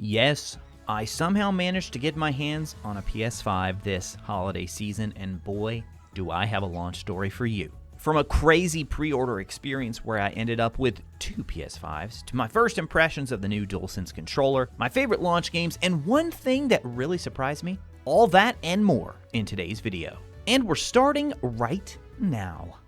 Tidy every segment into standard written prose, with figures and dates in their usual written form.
Yes, I somehow managed to get my hands on a PS5 this holiday season, and boy, do I have a launch story for you. From a crazy pre-order experience where I ended up with 2 PS5s, to my first impressions of the new Dualsense controller, my favorite launch games, and one thing that really surprised me, all that and more in today's video. And we're starting right now.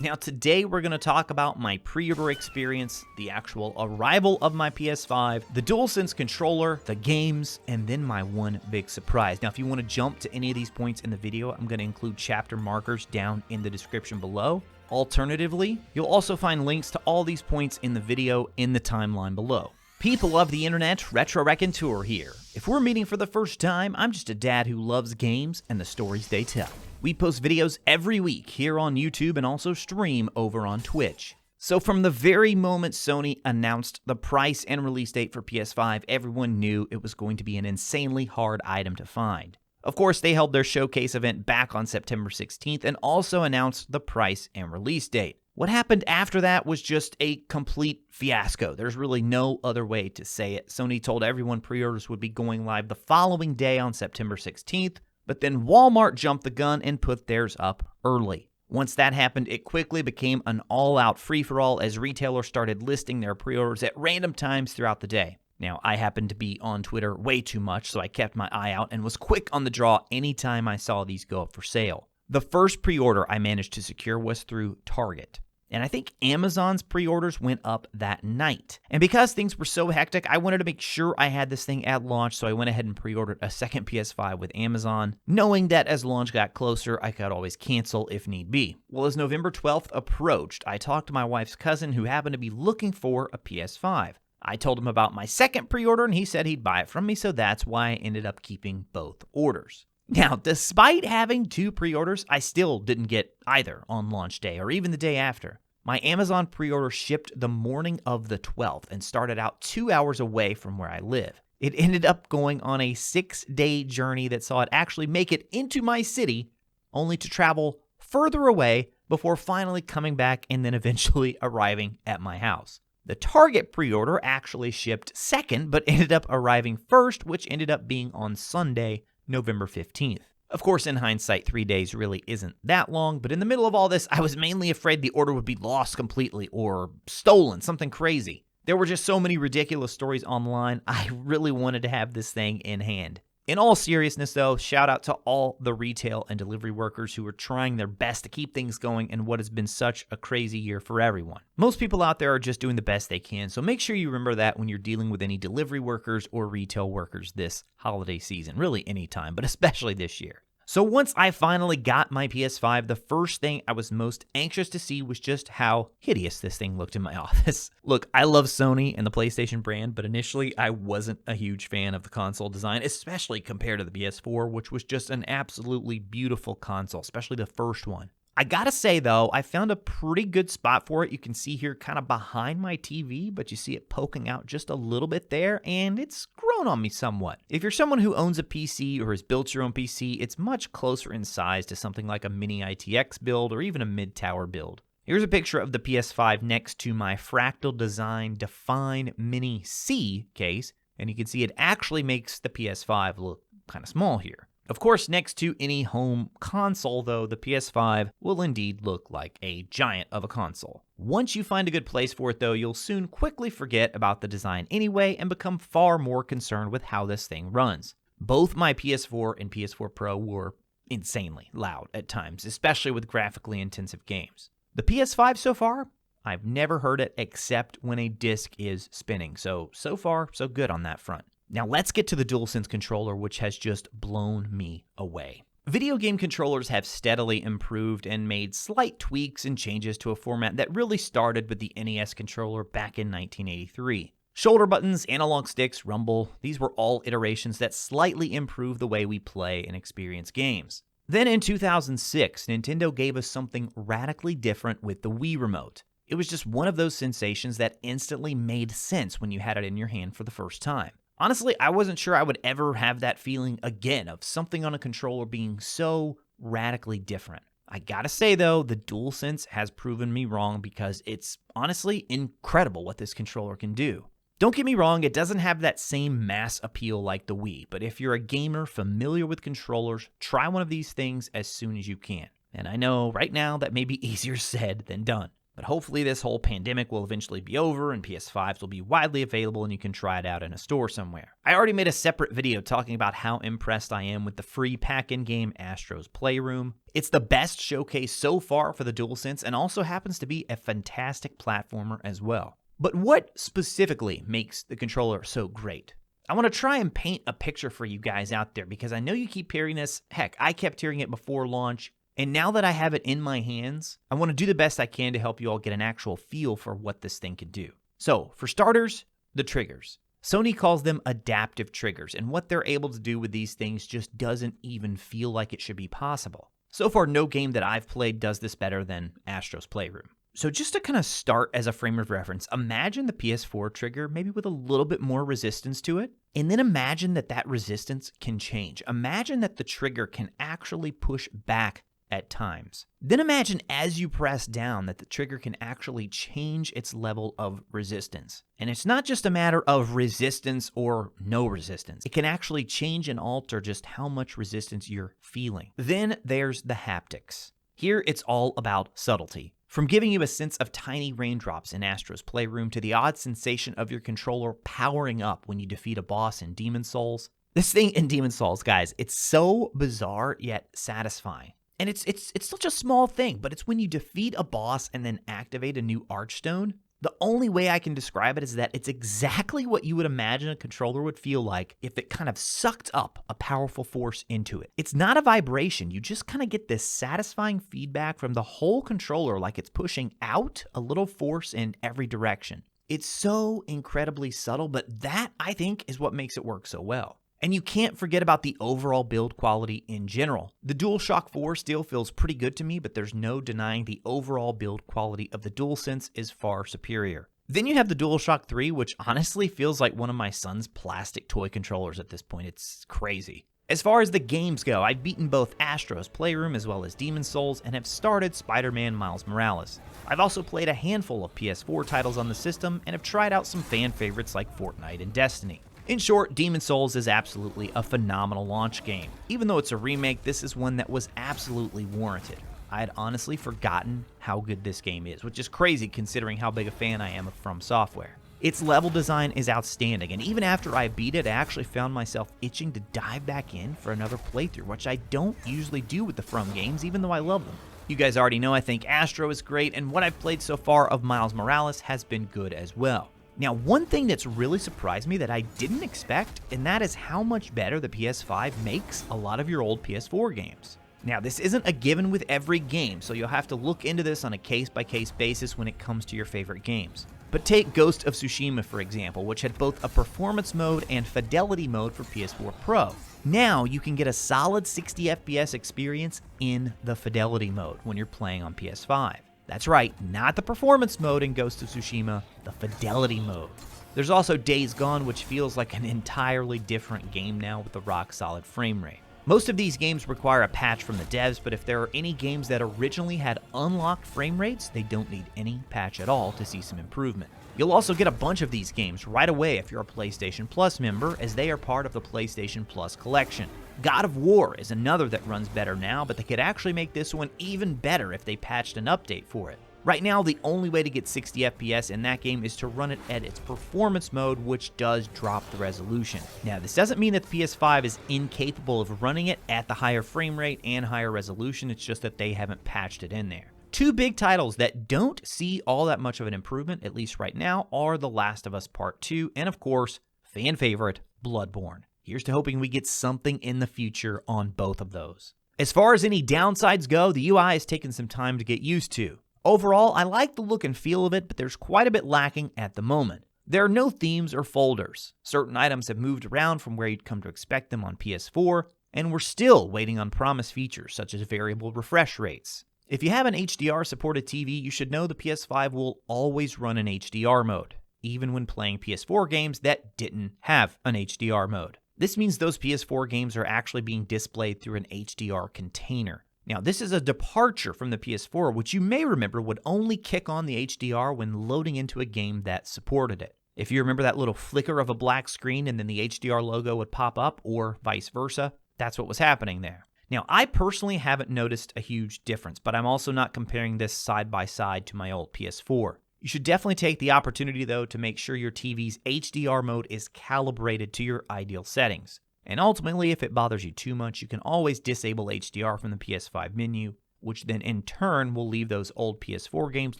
Now today we're going to talk about my pre-order experience, the actual arrival of my PS5, the Dualsense controller, the games, and then my one big surprise. Now if you want to jump to any of these points in the video, I'm going to include chapter markers down in the description below. Alternatively, you'll also find links to all these points in the video in the timeline below. People of the internet, Retro Raconteur here. If we're meeting for the first time, I'm just a dad who loves games and the stories they tell. We post videos every week here on YouTube and also stream over on Twitch. So from the very moment Sony announced the price and release date for PS5, everyone knew it was going to be an insanely hard item to find. Of course, they held their showcase event back on September 16th and also announced the price and release date. What happened after that was just a complete fiasco. There's really no other way to say it. Sony told everyone pre-orders would be going live the following day on September 16th, but then Walmart jumped the gun and put theirs up early. Once that happened, it quickly became an all-out free-for-all as retailers started listing their pre-orders at random times throughout the day. Now, I happened to be on Twitter way too much, so I kept my eye out and was quick on the draw anytime I saw these go up for sale. The first pre-order I managed to secure was through Target. And I think Amazon's pre-orders went up that night. And because things were so hectic, I wanted to make sure I had this thing at launch, so I went ahead and pre-ordered a second PS5 with Amazon, knowing that as launch got closer, I could always cancel if need be. Well, as November 12th approached, I talked to my wife's cousin who happened to be looking for a PS5. I told him about my second pre-order, and he said he'd buy it from me, so that's why I ended up keeping both orders. Now, despite having 2 pre-orders, I still didn't get either on launch day or even the day after. My Amazon pre-order shipped the morning of the 12th and started out 2 hours away from where I live. It ended up going on a 6-day journey that saw it actually make it into my city, only to travel further away before finally coming back and then eventually arriving at my house. The Target pre-order actually shipped second, but ended up arriving first, which ended up being on Sunday, November 15th. Of course, in hindsight, 3 days really isn't that long, but in the middle of all this, I was mainly afraid the order would be lost completely or stolen, something crazy. There were just so many ridiculous stories online, I really wanted to have this thing in hand. In all seriousness though, shout out to all the retail and delivery workers who are trying their best to keep things going in what has been such a crazy year for everyone. Most people out there are just doing the best they can, so make sure you remember that when you're dealing with any delivery workers or retail workers this holiday season, really any time, but especially this year. So once I finally got my PS5, the first thing I was most anxious to see was just how hideous this thing looked in my office. Look, I love Sony and the PlayStation brand, but initially I wasn't a huge fan of the console design, especially compared to the PS4, which was just an absolutely beautiful console, especially the first one. I gotta say though, I found a pretty good spot for it. You can see here kind of behind my TV, but you see it poking out just a little bit there, and it's grown on me somewhat. If you're someone who owns a PC or has built your own PC, it's much closer in size to something like a mini ITX build or even a mid-tower build. Here's a picture of the PS5 next to my Fractal Design Define Mini C case, and you can see it actually makes the PS5 look kind of small here. Of course, next to any home console, though, the PS5 will indeed look like a giant of a console. Once you find a good place for it, though, you'll soon quickly forget about the design anyway and become far more concerned with how this thing runs. Both my PS4 and PS4 Pro were insanely loud at times, especially with graphically intensive games. The PS5 so far, I've never heard it except when a disc is spinning, so far, so good on that front. Now let's get to the Dualsense controller, which has just blown me away. Video game controllers have steadily improved and made slight tweaks and changes to a format that really started with the NES controller back in 1983. Shoulder buttons, analog sticks, rumble, these were all iterations that slightly improved the way we play and experience games. Then in 2006, Nintendo gave us something radically different with the Wii Remote. It was just one of those sensations that instantly made sense when you had it in your hand for the first time. Honestly, I wasn't sure I would ever have that feeling again of something on a controller being so radically different. I gotta say though, the Dualsense has proven me wrong because it's honestly incredible what this controller can do. Don't get me wrong, it doesn't have that same mass appeal like the Wii, but if you're a gamer familiar with controllers, try one of these things as soon as you can. And I know right now that may be easier said than done. But hopefully this whole pandemic will eventually be over and PS5s will be widely available and you can try it out in a store somewhere. I already made a separate video talking about how impressed I am with the free pack-in game Astro's Playroom. It's the best showcase so far for the DualSense and also happens to be a fantastic platformer as well. But what specifically makes the controller so great? I want to try and paint a picture for you guys out there because I know you keep hearing this. Heck, I kept hearing it before launch. And now that I have it in my hands, I want to do the best I can to help you all get an actual feel for what this thing can do. So, for starters, the triggers. Sony calls them adaptive triggers, and what they're able to do with these things just doesn't even feel like it should be possible. So far, no game that I've played does this better than Astro's Playroom. So just to kind of start as a frame of reference, imagine the PS4 trigger maybe with a little bit more resistance to it, and then imagine that that resistance can change. Imagine that the trigger can actually push back at times. Then imagine as you press down that the trigger can actually change its level of resistance. And it's not just a matter of resistance or no resistance. It can actually change and alter just how much resistance you're feeling. Then there's the haptics. Here it's all about subtlety. From giving you a sense of tiny raindrops in Astro's Playroom to the odd sensation of your controller powering up when you defeat a boss in Demon's Souls. This thing in Demon's Souls, guys, it's so bizarre yet satisfying. And it's such a small thing, but it's when you defeat a boss and then activate a new Archstone. The only way I can describe it is that it's exactly what you would imagine a controller would feel like if it kind of sucked up a powerful force into it. It's not a vibration. You just kind of get this satisfying feedback from the whole controller like it's pushing out a little force in every direction. It's so incredibly subtle, but that, I think, is what makes it work so well. And you can't forget about the overall build quality in general. The DualShock 4 still feels pretty good to me, but there's no denying the overall build quality of the DualSense is far superior. Then you have the DualShock 3, which honestly feels like one of my son's plastic toy controllers at this point. It's crazy. As far as the games go, I've beaten both Astro's Playroom as well as Demon's Souls and have started Spider-Man Miles Morales. I've also played a handful of PS4 titles on the system and have tried out some fan favorites like Fortnite and Destiny. In short, Demon's Souls is absolutely a phenomenal launch game. Even though it's a remake, this is one that was absolutely warranted. I had honestly forgotten how good this game is, which is crazy considering how big a fan I am of From Software. Its level design is outstanding, and even after I beat it, I actually found myself itching to dive back in for another playthrough, which I don't usually do with the From games, even though I love them. You guys already know I think Astro is great, and what I've played so far of Miles Morales has been good as well. Now, one thing that's really surprised me that I didn't expect, and that is how much better the PS5 makes a lot of your old PS4 games. Now, this isn't a given with every game, so you'll have to look into this on a case-by-case basis when it comes to your favorite games. But take Ghost of Tsushima, for example, which had both a performance mode and fidelity mode for PS4 Pro. Now, you can get a solid 60 FPS experience in the fidelity mode when you're playing on PS5. That's right, not the performance mode in Ghost of Tsushima, the fidelity mode. There's also Days Gone, which feels like an entirely different game now with a rock-solid frame rate. Most of these games require a patch from the devs, but if there are any games that originally had unlocked frame rates, they don't need any patch at all to see some improvement. You'll also get a bunch of these games right away if you're a PlayStation Plus member, as they are part of the PlayStation Plus collection. God of War is another that runs better now, but they could actually make this one even better if they patched an update for it. Right now, the only way to get 60 FPS in that game is to run it at its performance mode, which does drop the resolution. Now, this doesn't mean that the PS5 is incapable of running it at the higher frame rate and higher resolution, it's just that they haven't patched it in there. Two big titles that don't see all that much of an improvement, at least right now, are The Last of Us Part 2 and, of course, fan favorite, Bloodborne. Here's to hoping we get something in the future on both of those. As far as any downsides go, the UI has taken some time to get used to. Overall, I like the look and feel of it, but there's quite a bit lacking at the moment. There are no themes or folders. Certain items have moved around from where you'd come to expect them on PS4, and we're still waiting on promised features such as variable refresh rates. If you have an HDR-supported TV, you should know the PS5 will always run in HDR mode, even when playing PS4 games that didn't have an HDR mode. This means those PS4 games are actually being displayed through an HDR container. Now, this is a departure from the PS4, which you may remember would only kick on the HDR when loading into a game that supported it. If you remember that little flicker of a black screen and then the HDR logo would pop up, or vice versa, that's what was happening there. Now, I personally haven't noticed a huge difference, but I'm also not comparing this side by side to my old PS4. You should definitely take the opportunity, though, to make sure your TV's HDR mode is calibrated to your ideal settings. And ultimately, if it bothers you too much, you can always disable HDR from the PS5 menu, which then in turn will leave those old PS4 games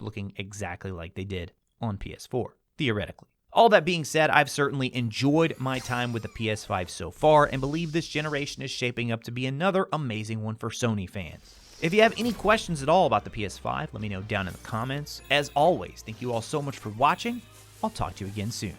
looking exactly like they did on PS4, theoretically. All that being said, I've certainly enjoyed my time with the PS5 so far and believe this generation is shaping up to be another amazing one for Sony fans. If you have any questions at all about the PS5, let me know down in the comments. As always, thank you all so much for watching. I'll talk to you again soon.